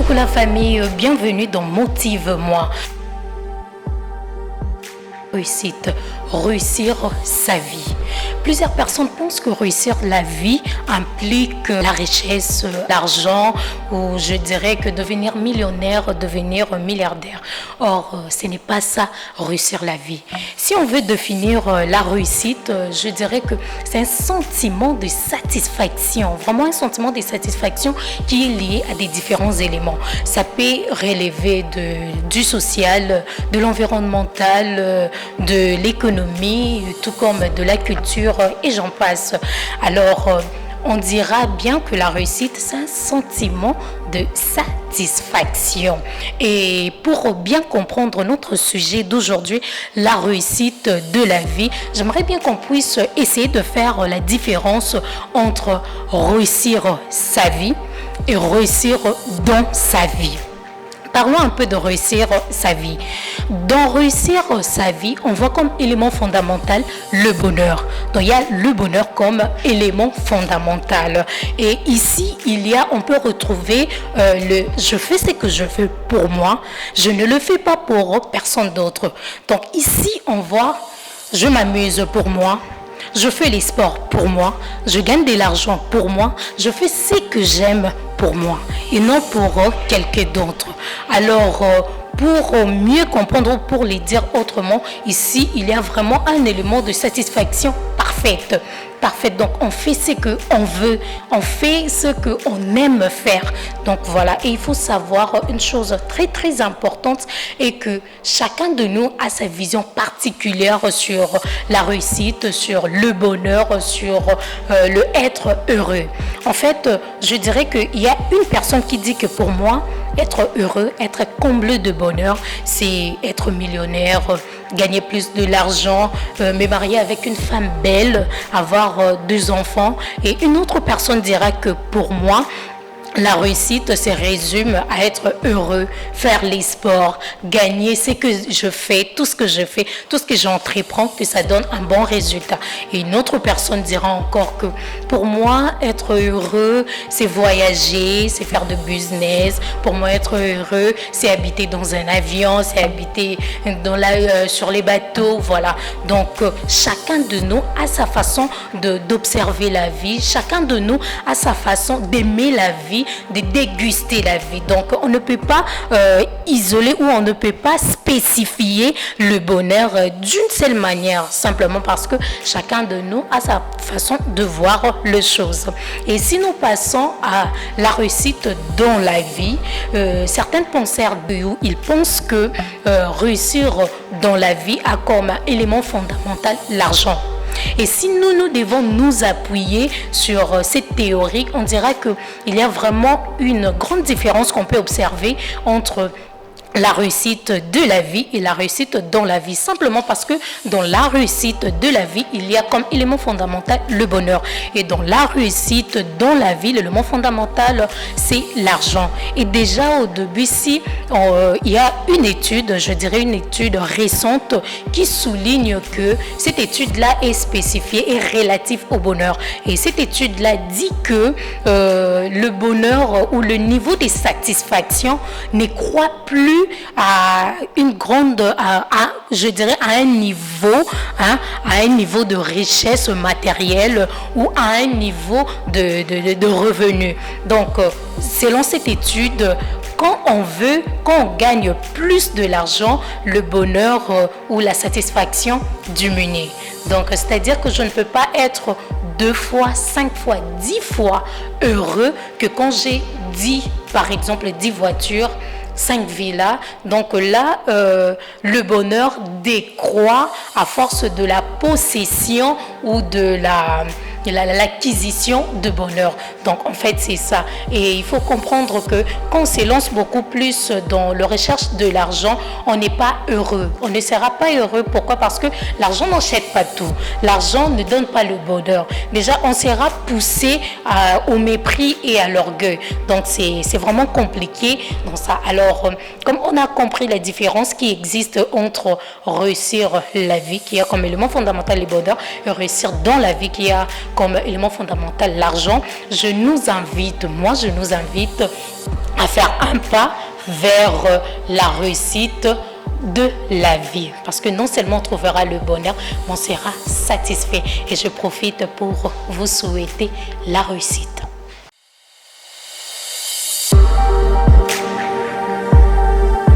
Coucou la famille, bienvenue dans Motive-moi. Réussir sa vie. Plusieurs personnes pensent que réussir la vie implique la richesse, l'argent, ou je dirais que devenir millionnaire, devenir milliardaire. Or, ce n'est pas ça, réussir la vie. Si on veut définir la réussite, je dirais que c'est un sentiment de satisfaction, vraiment un sentiment de satisfaction qui est lié à des différents éléments. Ça peut relever du social, de l'environnemental, de l'économie, tout comme de la culture et j'en passe. Alors, on dira bien que la réussite, c'est un sentiment de satisfaction. Et pour bien comprendre notre sujet d'aujourd'hui, la réussite de la vie, j'aimerais bien qu'on puisse essayer de faire la différence entre réussir sa vie et réussir dans sa vie. Parlons un peu de réussir sa vie. Dans réussir sa vie, on voit comme élément fondamental le bonheur. Donc il y a le bonheur comme élément fondamental. Et ici, on peut retrouver je fais ce que je veux pour moi. Je ne le fais pas pour personne d'autre. Donc ici, on voit, je m'amuse pour moi. Je fais les sports pour moi, je gagne de l'argent pour moi, je fais ce que j'aime pour moi et non pour quelqu'un d'autre. Alors, pour mieux comprendre, pour les dire autrement, ici, il y a vraiment un élément de satisfaction parfaite. Donc, on fait ce qu'on veut, on fait ce qu'on aime faire. Donc, voilà. Et il faut savoir une chose très, très importante et que chacun de nous a sa vision particulière sur la réussite, sur le bonheur, sur le être heureux. En fait, je dirais qu'il y a une personne qui dit que pour moi, être heureux, être comblé de bonheur, c'est être millionnaire, gagner plus de l'argent, me marier avec une femme belle, avoir 2 enfants. Et une autre personne dira que pour moi, la réussite se résume à être heureux, faire les sports, gagner ce que je fais, tout ce que je fais, tout ce que j'entreprends, que ça donne un bon résultat. Et une autre personne dira encore que pour moi, être heureux, c'est voyager, c'est faire de business. Pour moi, être heureux, c'est habiter dans un avion, c'est habiter sur les bateaux, voilà. Donc, chacun de nous a sa façon d'observer la vie. Chacun de nous a sa façon d'aimer la vie, de déguster la vie. Donc, on ne peut pas isoler ou on ne peut pas spécifier le bonheur d'une seule manière, simplement parce que chacun de nous a sa façon de voir les choses. Et si nous passons à la réussite dans la vie, certaines penseurs, ils pensent que réussir dans la vie a comme élément fondamental l'argent. Et si nous devons nous appuyer sur cette théorie, on dira qu'il y a vraiment une grande différence qu'on peut observer entre la réussite de la vie et la réussite dans la vie, simplement parce que dans la réussite de la vie, il y a comme élément fondamental le bonheur, et dans la réussite dans la vie, l'élément fondamental, c'est l'argent. Et déjà au début, il y a une étude, je dirais une étude récente, qui souligne que cette étude-là est spécifiée et relative au bonheur. Et cette étude-là dit que le bonheur ou le niveau de satisfaction ne croît plus à je dirais à un niveau de richesse matérielle ou à un niveau de revenus. Donc, selon cette étude, quand on gagne plus de l'argent, le bonheur ou la satisfaction diminue. Donc, c'est-à-dire que je ne peux pas être 2 fois, 5 fois, 10 fois heureux que quand j'ai par exemple 10 voitures, 5 villas. Donc là, le bonheur décroît à force de la possession ou de l'acquisition de bonheur. Donc en fait c'est ça, et il faut comprendre que quand on se lance beaucoup plus dans la recherche de l'argent, on n'est pas heureux, on ne sera pas heureux. Pourquoi? Parce que l'argent n'achète pas tout, l'argent ne donne pas le bonheur. Déjà on sera poussé au mépris et à l'orgueil, donc c'est vraiment compliqué dans ça. Alors comme on a compris la différence qui existe entre réussir la vie qui a comme élément fondamental le bonheur et réussir dans la vie qui a comme élément fondamental l'argent, je nous invite à faire un pas vers la réussite de la vie. Parce que non seulement on trouvera le bonheur, mais on sera satisfait. Et je profite pour vous souhaiter la réussite.